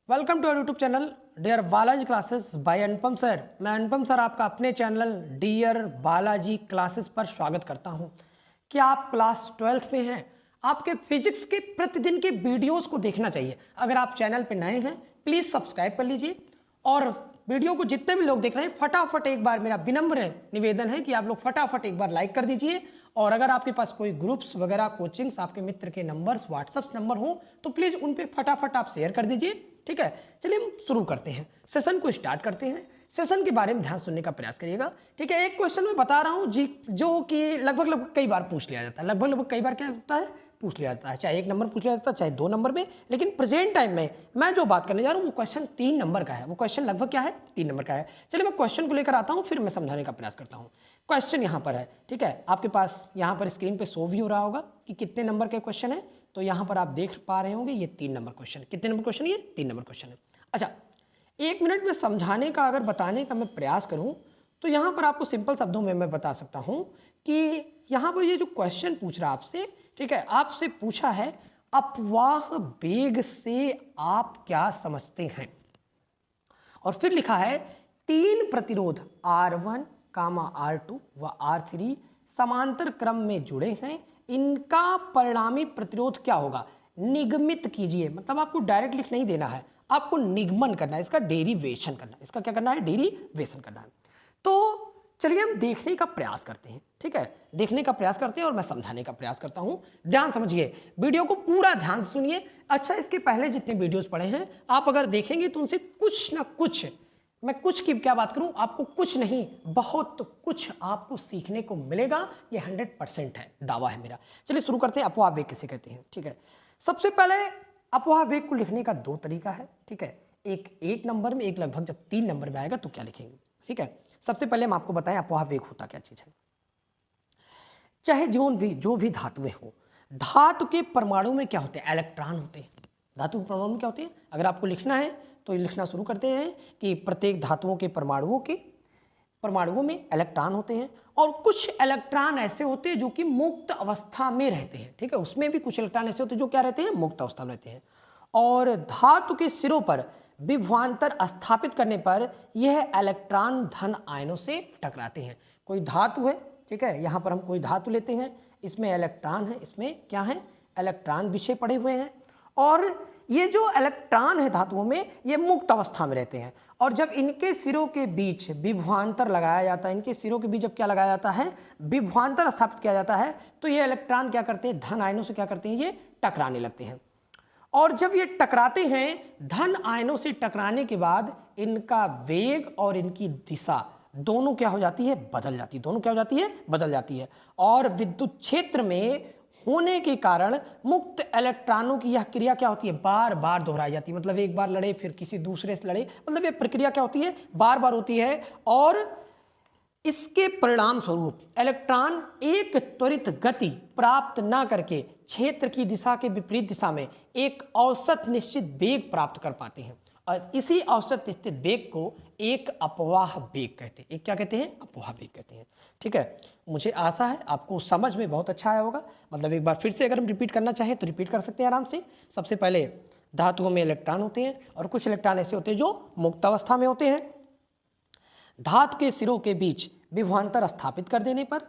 Welcome to our YouTube channel dear Balaji classes by Anupam sir. मैं Anupam sir आपका अपने channel dear Balaji classes पर स्वागत करता हूं। क्या आप क्लास 12th में हैं? आपके फिजिक्स के प्रतिदिन के वीडियोस को देखना चाहिए। अगर आप चैनल पर नए हैं प्लीज़ सब्सक्राइब कर लीजिए और वीडियो को जितने भी लोग देख रहे हैं फटाफट एक बार मेरा विनम्र निवेदन है कि आप लोग फटाफट एक बार लाइक कर दीजिए। और अगर आपके पास कोई ग्रुप्स वगैरह कोचिंग्स आपके मित्र के नंबर्स व्हाट्सएप नंबर हो तो प्लीज़ उन पे फटाफट आप शेयर कर दीजिए। ठीक है, चलिए हम शुरू करते हैं, सेशन को स्टार्ट करते हैं। सेशन के बारे में ध्यान सुनने का प्रयास करिएगा। ठीक है, एक क्वेश्चन मैं बता रहा हूँ जी जो कि लगभग कई बार पूछ लिया जाता है। लगभग कई बार क्या होता है, पूछ लिया जाता है, चाहे 1 नंबर पूछ लिया जाता है चाहे 2 नंबर में। लेकिन प्रेजेंट टाइम में मैं जो बात करने जा रहा हूँ वो क्वेश्चन 3 नंबर का है। वो क्वेश्चन लगभग क्या है, 3 नंबर का है। चलिए मैं क्वेश्चन को लेकर आता हूँ फिर मैं समझाने का प्रयास करता हूँ। क्वेश्चन यहाँ पर है, ठीक है, आपके पास यहाँ पर स्क्रीन पे शो भी हो रहा होगा कि कितने नंबर के क्वेश्चन है। तो यहाँ पर आप देख पा रहे होंगे ये 3 नंबर क्वेश्चन। कितने नंबर क्वेश्चन, ये 3 नंबर क्वेश्चन है। अच्छा, 1 मिनट में समझाने का अगर बताने का मैं प्रयास करूं तो यहाँ पर आपको सिंपल शब्दों में मैं बता सकता हूं कि यहाँ पर ये जो क्वेश्चन पूछ रहा है आपसे, ठीक है, आपसे पूछा है अपवाह वेग से आप क्या समझते हैं। और फिर लिखा है 3 प्रतिरोध R1, R2 व R3 समांतर क्रम में जुड़े हैं, इनका परिणामी प्रतिरोध क्या होगा, निगमित कीजिए। मतलब आपको डायरेक्ट लिख नहीं देना है, आपको निगमन करना है, इसका डेरिवेशन करना है। इसका क्या करना है, डेरिवेशन करना है। तो चलिए हम देखने का प्रयास करते हैं। ठीक है, देखने का प्रयास करते हैं और मैं समझाने का प्रयास करता हूं। ध्यान समझिए, वीडियो को पूरा ध्यान से सुनिए। अच्छा, इसके पहले जितने वीडियोस पढ़े हैं आप अगर देखेंगे तो उनसे कुछ ना कुछ, मैं कुछ की क्या बात करूं, आपको कुछ नहीं बहुत कुछ आपको सीखने को मिलेगा। ये 100% है, दावा है मेरा। चलिए शुरू करते हैं। अपवाह वेग किसे कहते हैं। ठीक है, सबसे पहले अपवाह वेग को लिखने का 2 तरीका है। ठीक है, एक 1 नंबर में, एक लगभग जब 3 नंबर में आएगा तो क्या लिखेंगे। ठीक है, सबसे पहले हम आपको बताएं अपवाह वेग होता क्या चीज है। चाहे जो भी धातुएं हो, धातु के परमाणु में क्या होते हैं, इलेक्ट्रॉन होते हैं। धातु के परमाणु में क्या होते हैं, अगर आपको लिखना है तो लिखना शुरू करते हैं कि प्रत्येक धातुओं के परमाणुओं में इलेक्ट्रॉन होते हैं और कुछ इलेक्ट्रॉन ऐसे होते हैं जो कि मुक्त अवस्था में रहते हैं। ठीक है, उसमें भी कुछ इलेक्ट्रॉन ऐसे होते हैं जो क्या रहते हैं, मुक्त अवस्था में रहते हैं। और धातु के सिरों पर विभवांतर स्थापित करने पर यह इलेक्ट्रॉन धन आयनों से टकराते हैं। कोई धातु है, ठीक है, यहाँ पर हम कोई धातु लेते हैं, इसमें इलेक्ट्रॉन है, इसमें क्या है, इलेक्ट्रॉन विषय पड़े हुए हैं। और ये जो इलेक्ट्रॉन है धातुओं में, ये मुक्त अवस्था में रहते हैं। और जब इनके सिरों के बीच विभवांतर लगाया जाता है, इनके सिरों के बीच जब क्या लगाया जाता है, विभवांतर स्थापित किया जाता है, तो ये इलेक्ट्रॉन क्या करते हैं, धन आयनों से क्या करते हैं, ये टकराने लगते हैं। और जब ये टकराते हैं, धन आयनों से टकराने के बाद इनका वेग और इनकी दिशा दोनों क्या हो जाती है, बदल जाती है। दोनों क्या हो जाती है, बदल जाती है। और विद्युत क्षेत्र में होने के कारण मुक्त इलेक्ट्रॉनों की यह क्रिया क्या होती है, बार बार दोहराई जाती है। मतलब एक बार लड़े फिर किसी दूसरे से लड़े, मतलब ये प्रक्रिया क्या होती है, बार बार होती है। और इसके परिणाम स्वरूप इलेक्ट्रॉन एक त्वरित गति प्राप्त न करके क्षेत्र की दिशा के विपरीत दिशा में एक औसत निश्चित वेग प्राप्त कर पाते हैं। और इसी औसत निश्चित वेग को एक अपवाह वेग कहते हैं। एक क्या कहते हैं, अपवाह वेग कहते हैं। ठीक है, मुझे आशा है आपको समझ में बहुत अच्छा आया होगा। मतलब एक बार फिर से अगर हम रिपीट करना चाहें तो रिपीट कर सकते हैं आराम से। सबसे पहले धातुओं में इलेक्ट्रॉन होते हैं और कुछ इलेक्ट्रॉन ऐसे होते हैं जो मुक्त अवस्था में होते हैं। धातु के सिरों के बीच विभवांतर स्थापित कर देने पर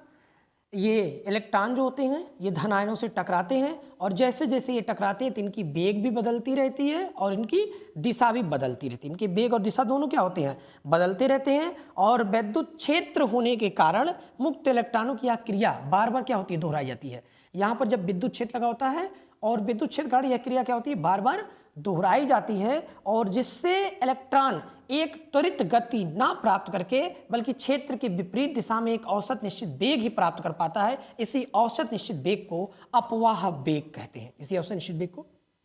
ये इलेक्ट्रॉन जो होते हैं ये धन आयनों से टकराते हैं। और जैसे जैसे ये टकराते हैं तो इनकी वेग भी बदलती रहती है और इनकी दिशा भी बदलती रहती है। इनके वेग और दिशा दोनों क्या होते हैं, बदलते रहते हैं। और विद्युत क्षेत्र होने के कारण मुक्त इलेक्ट्रॉनों की यह क्रिया बार बार क्या होती है, दोहराई जाती है। यहाँ पर जब विद्युत क्षेत्र लगा होता है और विद्युत क्षेत्र कारण यह क्रिया क्या होती है, बार बार दोहराई जाती है। और जिससे इलेक्ट्रॉन एक त्वरित गति ना प्राप्त करके बल्कि क्षेत्र के विपरीत दिशा में एक औसत निश्चित वेग ही प्राप्त कर पाता है। इसी औसत निश्चित वेग को अपवाह वेग कहते हैं। इसी औसत निश्चित वेग को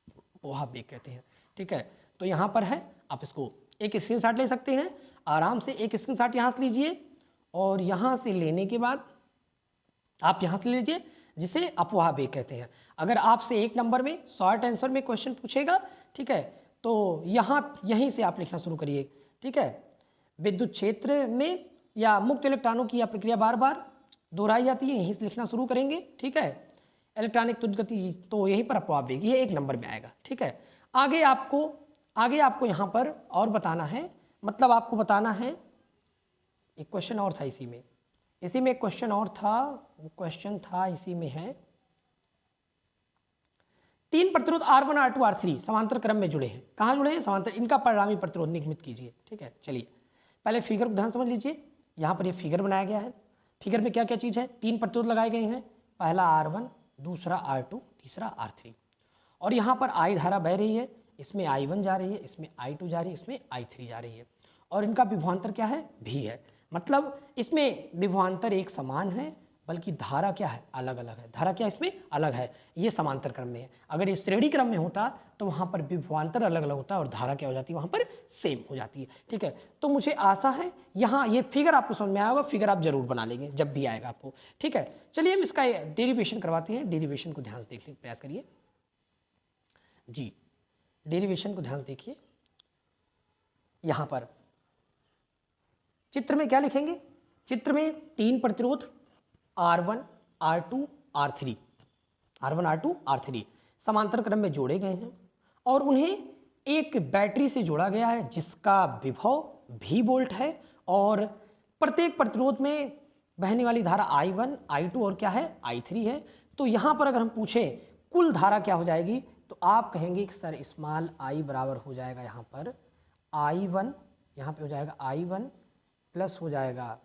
अपवाह वेग कहते हैं। ठीक है, तो यहाँ पर है, आप इसको एक स्क्रीनशॉट ले सकते हैं। आराम से एक स्क्रीनशॉट यहाँ से लीजिए और यहाँ से लेने के बाद आप यहाँ से लीजिए, जिसे अपवाह वेग कहते हैं। अगर आपसे 1 नंबर में शॉर्ट आंसर में क्वेश्चन पूछेगा, ठीक है, तो यहीं से आप लिखना शुरू करिए। ठीक है, विद्युत क्षेत्र में या मुक्त इलेक्ट्रॉनों की यह प्रक्रिया बार बार दोहराई जाती है, यहीं से लिखना शुरू करेंगे। ठीक है, इलेक्ट्रॉनिक त्वरित गति, तो यहीं पर अपवाह वेग, ये 1 नंबर में आएगा। ठीक है, आगे आपको आगे आपको यहाँ पर और बताना है, मतलब आपको बताना है, एक क्वेश्चन और था इसी में एक क्वेश्चन और था, वो क्वेश्चन था इसी में है, 3 प्रतिरोध R1 R2 R3 समांतर क्रम में जुड़े हैं। कहाँ जुड़े हैं? समांतर। इनका परिणामी प्रतिरोध निगमित कीजिए। ठीक है, चलिए पहले फिगर को ध्यान समझ लीजिए। यहाँ पर ये फिगर बनाया गया है। फिगर में क्या क्या चीज़ है? 3 प्रतिरोध लगाए गए हैं, पहला R1, दूसरा R2, तीसरा R3, और यहाँ पर I धारा बह रही है, इसमें I1 जा रही है, इसमें I2 जा रही है, इसमें I3 जा रही है, और इनका विभवांतर क्या है? V है। मतलब इसमें विभवांतर एक समान है, बल्कि धारा क्या है? अलग अलग है। धारा क्या इसमें अलग है? ये समांतर क्रम में है। अगर ये श्रेणी क्रम में होता तो वहाँ पर विभवांतर अलग अलग होता और धारा क्या हो जाती है? वहाँ पर सेम हो जाती है। ठीक है, तो मुझे आशा है यहाँ ये फिगर आपको समझ में आया होगा। फिगर आप जरूर बना लेंगे जब भी आएगा आपको। ठीक है, चलिए हम इसका डेरिवेशन करवाते हैं। डेरिवेशन को ध्यान से देखने का प्रयास करिए जी। डेरिवेशन को ध्यान से देखिए। यहाँ पर चित्र में क्या लिखेंगे? चित्र में 3 प्रतिरोध R1, R2, R3, R1, R2, R3 समांतर क्रम में जोड़े गए हैं और उन्हें एक बैटरी से जोड़ा गया है जिसका विभव V वोल्ट है और प्रत्येक प्रतिरोध में बहने वाली धारा I1, I2 और क्या है? I3 है। तो यहाँ पर अगर हम पूछें कुल धारा क्या हो जाएगी, तो आप कहेंगे कि सर स्मॉल I बराबर हो जाएगा यहाँ पर I1, यहाँ पे हो जाएगा I1 प्लस हो जाएगा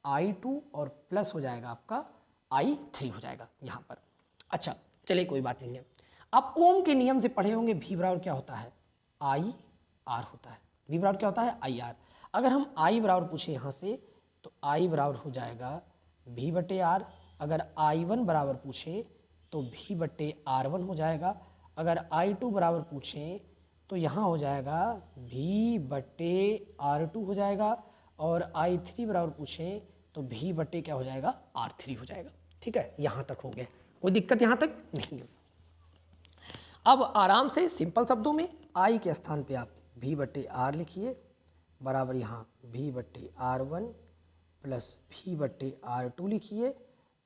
I2 और प्लस हो जाएगा आपका I3 हो जाएगा यहाँ पर। अच्छा चलिए कोई बात नहीं है। आप ओम के नियम से पढ़े होंगे, V बराबर क्या होता है? IR होता है। V बराबर क्या होता है? IR। अगर हम I बराबर पूछे यहाँ से तो I बराबर हो जाएगा V बटे R। अगर I1 बराबर पूछे तो V बटे R1 हो जाएगा। अगर I2 बराबर पूछें तो यहाँ हो जाएगा V बटे R2 हो जाएगा और I3 बराबर पूछें तो V बटे क्या हो जाएगा? R3 हो जाएगा। ठीक है, यहाँ तक हो गया, कोई दिक्कत यहाँ तक नहीं है। अब आराम से सिंपल शब्दों में I के स्थान पे आप V बटे R लिखिए बराबर यहाँ V बटे R1 प्लस V बटे R2 लिखिए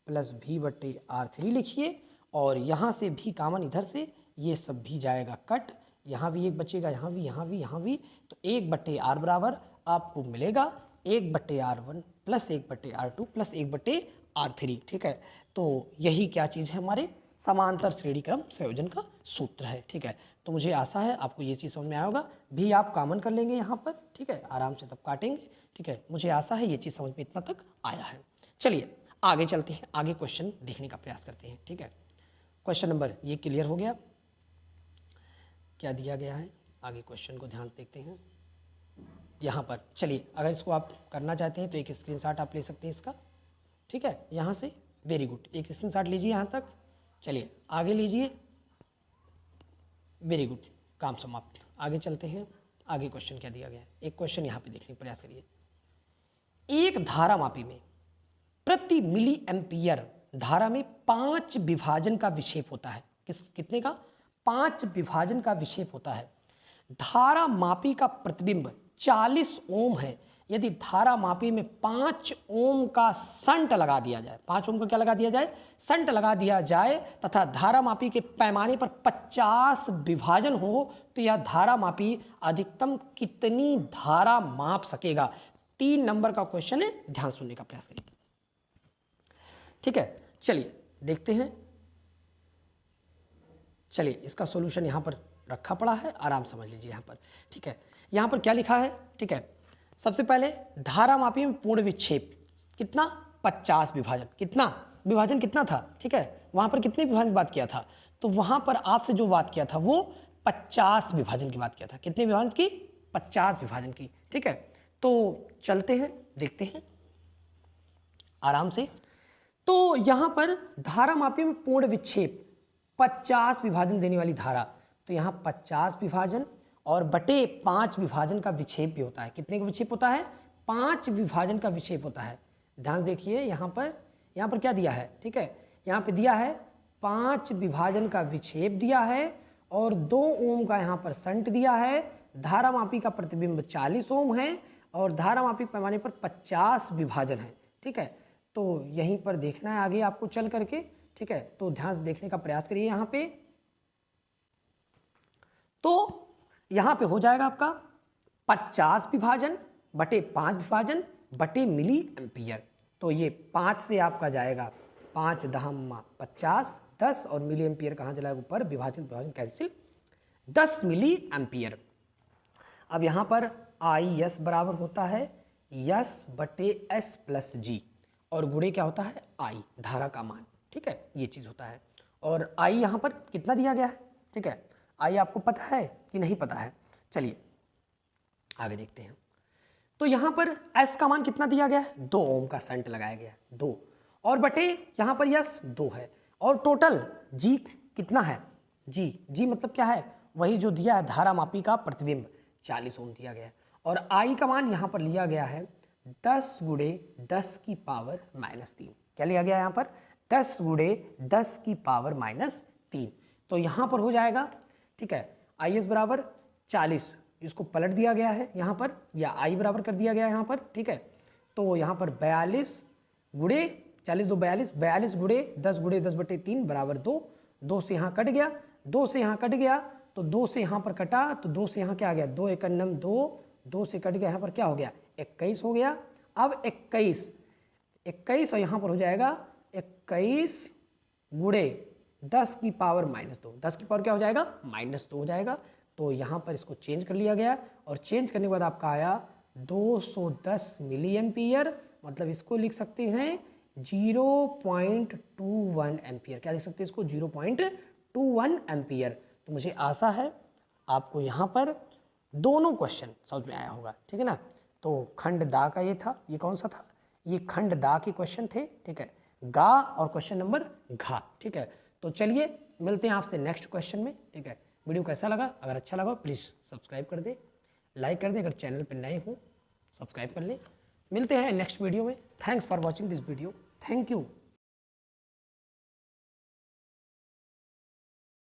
प्लस V बटे R3 लिखिए और यहाँ से भी कॉमन इधर से ये सब भी जाएगा कट, यहाँ भी एक बचेगा, यहाँ भी, यहाँ भी, यहाँ भी, तो 1 बटे R बराबर आपको मिलेगा 1 बटे R1 प्लस 1 बटे R2 प्लस 1 बटे R3। ठीक है, तो यही क्या चीज़ है? हमारे समांतर श्रेणी क्रम संयोजन का सूत्र है। ठीक है, तो मुझे आशा है आपको ये चीज़ समझ में आया होगा। भी आप कॉमन कर लेंगे यहाँ पर। ठीक है, आराम से तब काटेंगे। ठीक है, मुझे आशा है ये चीज़ समझ में इतना तक आया है। चलिए आगे चलते हैं, आगे क्वेश्चन देखने का प्रयास करते हैं। ठीक है, क्वेश्चन नंबर ये क्लियर हो गया, क्या दिया गया है? आगे क्वेश्चन को ध्यान देखते हैं। यहाँ पर चलिए, अगर इसको आप करना चाहते हैं तो एक स्क्रीनशॉट आप ले सकते हैं इसका। ठीक है, यहाँ से वेरी गुड, एक स्क्रीनशॉट लीजिए यहाँ तक। चलिए आगे लीजिए, वेरी गुड, काम समाप्त। आगे चलते हैं, आगे क्वेश्चन क्या दिया गया है? एक क्वेश्चन यहाँ पे देखने का प्रयास करिए। एक धारा मापी में प्रति मिली एम्पियर धारा में 5 विभाजन का विक्षेप होता है। कितने का? 5 विभाजन का विक्षेप होता है। धारा मापी का प्रतिबिंब 40 ओम है। यदि धारा मापी में 5 ओम का शंट लगा दिया जाए, 5 ओम का क्या लगा दिया जाए? शंट लगा दिया जाए तथा धारा मापी के पैमाने पर 50 विभाजन हो तो यह धारा मापी अधिकतम कितनी धारा माप सकेगा? 3 नंबर का क्वेश्चन है, ध्यान सुनने का प्रयास करिए। ठीक है, चलिए देखते हैं। चलिए इसका सॉल्यूशन यहाँ पर रखा पड़ा है, आराम समझ लीजिए यहाँ पर। ठीक है, यहाँ पर क्या लिखा है? ठीक है, सबसे पहले धारा मापी में पूर्ण विक्षेप कितना? 50 विभाजन। कितना विभाजन कितना था? ठीक है, वहाँ पर कितने विभाजन की बात किया था? तो वहाँ पर आपसे जो बात किया था वो 50 विभाजन की बात किया था। कितने विभाजन की? 50 विभाजन की। ठीक है, तो चलते हैं, देखते हैं आराम से। तो यहाँ पर धारा मापी में पूर्ण विक्षेप 50 विभाजन देने वाली धारा, तो यहाँ 50 विभाजन और बटे 5 विभाजन का विक्षेप भी होता है। कितने का विक्षेप होता है? 5 विभाजन का विक्षेप होता है। ध्यान देखिए यहाँ पर क्या दिया है? ठीक है, यहाँ पे दिया है 5 विभाजन का विक्षेप दिया है और 2 ओम का यहाँ पर शंट दिया है। धारा मापी का प्रतिबिंब 40 ओम है और धारा मापी पैमाने पर 50 विभाजन है। ठीक है, तो यहीं पर देखना है आगे आपको चल करके। ठीक है, तो ध्यान से देखने का प्रयास करिए यहाँ पे। तो यहाँ पे हो जाएगा आपका 50 विभाजन बटे 5 विभाजन बटे मिली एम्पियर। तो ये 5 से आपका जाएगा 5 दहम 50, 10 और मिली एम्पियर कहाँ चला ऊपर, विभाजन विभाजन कैंसिल, 10 मिली एम्पियर। अब यहाँ पर आई एस बराबर होता है यस बटे एस प्लस जी, और गुणे क्या होता है आई, धारा का मान। ठीक है, ये चीज़ होता है। और आई यहाँ पर कितना दिया गया है, ठीक है, आई आपको पता है कि नहीं पता है, चलिए आगे देखते हैं। तो यहाँ पर एस का मान कितना दिया गया है, 2 ओम का शंट लगाया गया है 2, और बटे यहाँ पर यस 2 है, और टोटल जी कितना है, जी मतलब क्या है, वही जो दिया है धारा मापी का प्रतिबिंब 40 ओम दिया गया है। और आई का मान यहाँ पर लिया गया है 10 गुणे 10 की पावर -3, क्या लिया गया है यहाँ पर 10 गुणे 10 की पावर -3। तो यहाँ पर हो जाएगा, ठीक है, आई एस बराबर 40, इसको पलट दिया गया है यहाँ पर, या आई बराबर कर दिया गया है यहाँ पर। ठीक है, तो यहाँ पर 42 गुणे 40 2 42, 42 गुणे 10 बटे 3 बराबर 2, 2 से यहाँ कट गया, 2 से यहाँ कट गया, तो 2 से यहाँ पर कटा, तो 2 से यहाँ क्या आ गया, 2 × 9 2, 2 से कट गया, यहाँ पर क्या हो गया 21 हो गया। अब 21 और यहाँ पर हो जाएगा 21 गुणे 10 की पावर -2, 10 की पावर क्या हो जाएगा -2 हो जाएगा। तो यहाँ पर इसको चेंज कर लिया गया, और चेंज करने के बाद आपका आया 210 मिली एम्पियर, मतलब इसको लिख सकते हैं 0.21 एम्पियर। क्या लिख सकते हैं इसको, 0.21 एम्पियर। तो मुझे आशा है आपको यहाँ पर दोनों क्वेश्चन समझ में आया होगा, ठीक है ना। तो खंड दा का ये था, ये कौन सा था, ये खंड दा के क्वेश्चन थे, ठीक है, गा और क्वेश्चन नंबर घा। ठीक है, तो चलिए मिलते हैं आपसे नेक्स्ट क्वेश्चन में। ठीक है, वीडियो कैसा लगा, अगर अच्छा लगा प्लीज़ सब्सक्राइब कर दे, लाइक कर दे, अगर चैनल पर नए हो सब्सक्राइब कर ले। मिलते हैं नेक्स्ट वीडियो में। Thanks for watching this video, thank you.